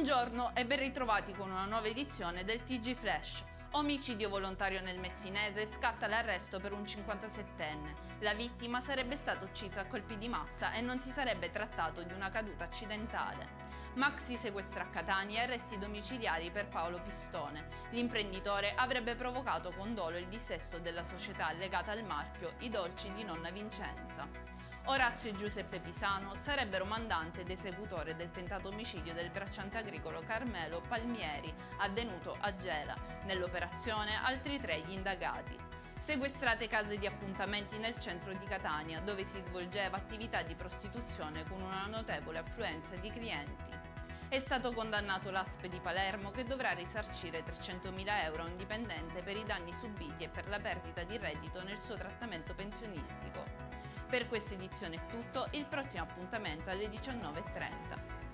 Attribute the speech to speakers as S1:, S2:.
S1: Buongiorno e ben ritrovati con una nuova edizione del TG Flash. Omicidio volontario nel Messinese, scatta l'arresto per un 57enne. La vittima sarebbe stata uccisa a colpi di mazza e non si sarebbe trattato di una caduta accidentale. Maxi sequestra a Catania e arresti domiciliari per Paolo Pistone. L'imprenditore avrebbe provocato con dolo il dissesto della società legata al marchio I Dolci di Nonna Vincenza. Orazio e Giuseppe Pisano sarebbero mandante ed esecutore del tentato omicidio del bracciante agricolo Carmelo Palmieri, avvenuto a Gela. Nell'operazione altri 3 gli indagati. Sequestrate case di appuntamenti nel centro di Catania, dove si svolgeva attività di prostituzione con una notevole affluenza di clienti. È stato condannato l'ASP di Palermo, che dovrà risarcire 300.000 euro a un dipendente per i danni subiti e per la perdita di reddito nel suo trattamento pensionistico. Per questa edizione è tutto, il prossimo appuntamento è alle 19:30.